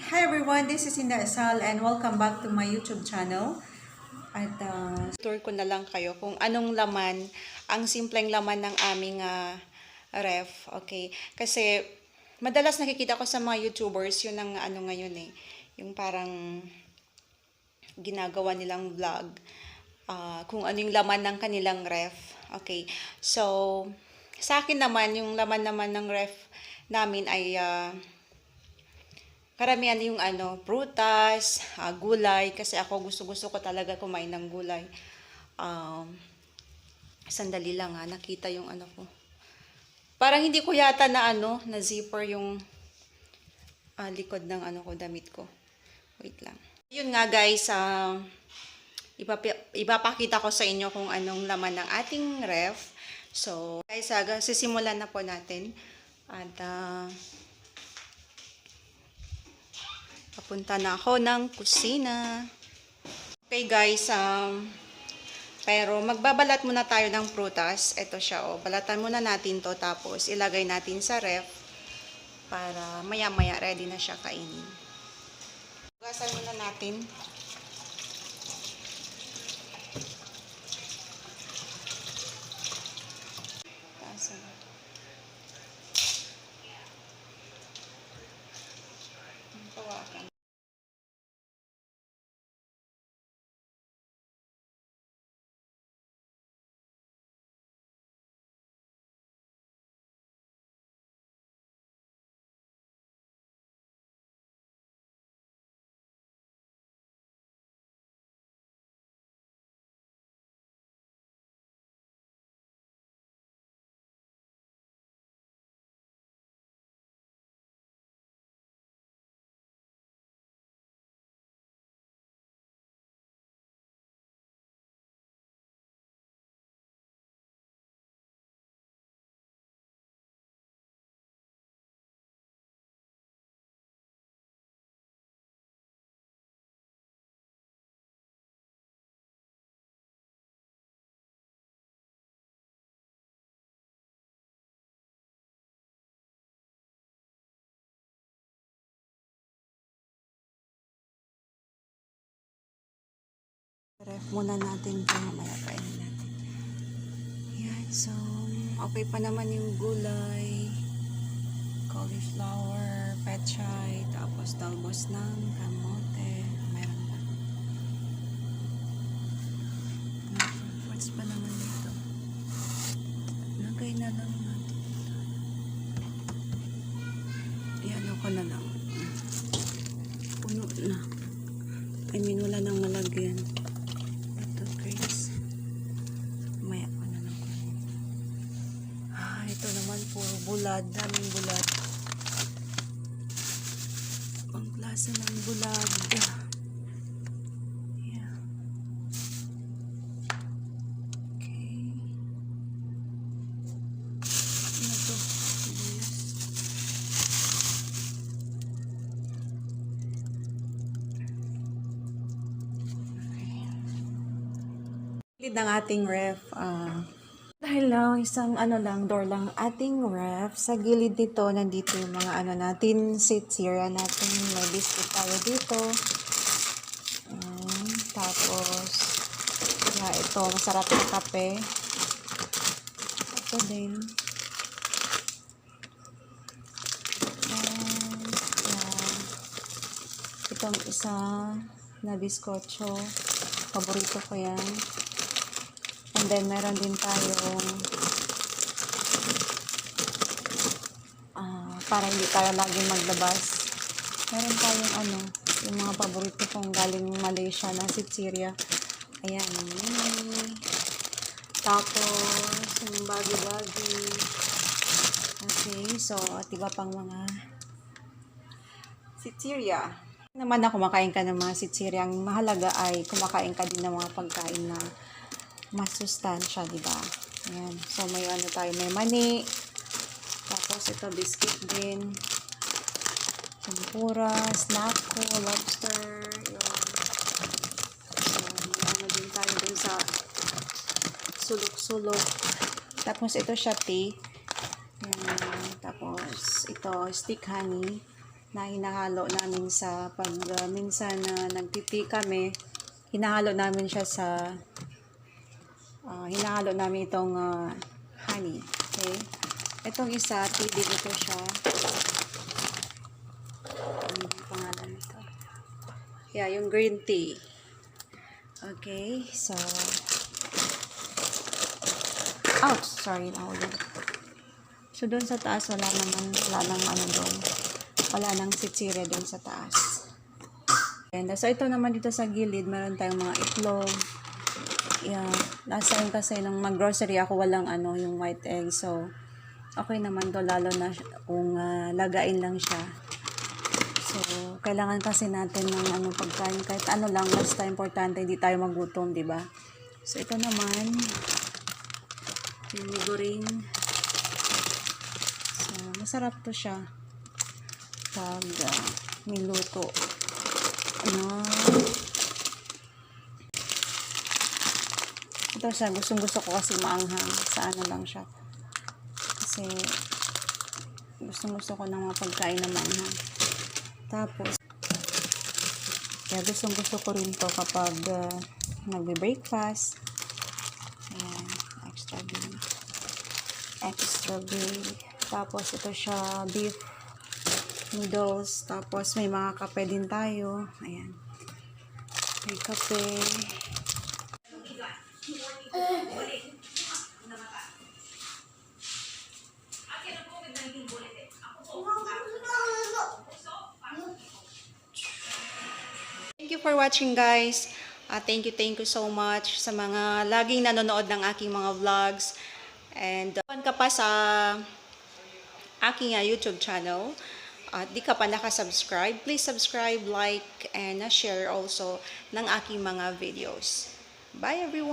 Hi everyone, this is Indahsal and welcome back to my YouTube channel. At tour ko na lang kayo kung anong laman, ang simpleng laman ng aming ref. Okay, kasi madalas nakikita ko sa mga YouTubers yun ang ano ngayon yung parang ginagawa nilang vlog. Kung ano yung laman ng kanilang ref. Okay, so sa akin naman, yung laman naman ng ref namin ay karamihan yung prutas, gulay, kasi ako gusto ko talaga kumain ng gulay. Sandali lang nakita yung ko. Parang hindi ko yata na zipper yung likod ng ko, damit ko. Wait lang. Yun nga guys, ipapakita ko sa inyo kung anong laman ng ating ref. So, guys, sisimulan na po natin. At, papunta na ako ng kusina. Okay guys, pero magbabalat muna tayo ng prutas. Ito siya, balatan muna natin to, tapos ilagay natin sa ref para maya-maya ready na siya kainin. Hugasan muna natin. Ref muna natin ito, mamaya kainin natin. Yan, so, okay pa naman yung gulay, cauliflower, pechay, tapos talbos ng kamote. Meron pa. Fruits pa naman dito. Lagay na lang natin. Yan, ako na lang. Puno na. I mean, wala nang malagyan. Ito naman puro bulad, daming bulad. Ang klase ng bulad. Yeah. Okay. Ano to? Okay. Ng ating ref, dahil lang isang door lang ating ref, sa gilid nito nandito yung mga natin, sitsira natin, may biscuit tayo dito. Tapos ito masarap na kape. Ito din. Itong isa na biskotso, paborito ko yan. And then, meron din tayong para hindi tayo laging maglabas. Meron tayong yung mga paborito kong galing Malaysia na sitsirya. Ayan. Tapos, yung bagi-bagi. Okay, so, at iba pang mga sitsirya. Naman na kumakain ka ng mga sitsirya. Ang mahalaga ay kumakain ka din ng mga pagkain na masustansya, diba? Ayan. So, may tayo, may mani. Tapos, ito, biscuit din. Tempura, snacko, lobster. Yun. So, may din tayo din sa sulok-sulok. Tapos, ito siya, tea. Ayan. Tapos, ito, stick honey. na hinahalo namin sa pag minsan na nagpipi kami, hinahalo namin siya sa hinahalo namin itong honey. Okay? Itong isa, tibig ito siya. Ano yung pangalan nito? Yeah, yung green tea. Okay, so ouch, sorry, nahulog. So doon sa taas wala nang ano doon. Wala nang sitsire doon sa taas. And so ito naman dito sa gilid, meron tayong mga itlog. Yeah, last time kasi nung mag-grocery ako walang ano, yung white egg. So okay naman to, lalo na kung lagain lang siya. So kailangan kasi natin ng ano pagkain, kahit ano lang, basta importante hindi tayo magutom, di ba? So ito naman yung miguring. So masarap to siya pag niluto. Ano, ito siya, gustong-gusto ko kasi maanghang. Sa ano lang siya. Kasi gustong-gusto ko ng mga pagkain na maanghang. Tapos, kaya gustong-gusto ko rin to kapag nagbe-breakfast. Ayan, extra big. Tapos, ito siya, beef noodles. Tapos, may mga kape din tayo. Ayan. May kape. Thank you for watching, guys. Thank you so much sa mga laging nanonood ng aking mga vlogs. And kung ka pa sa aking YouTube channel, at di ka pa nakasubscribe, please subscribe, like, and share also ng aking mga videos. Bye everyone!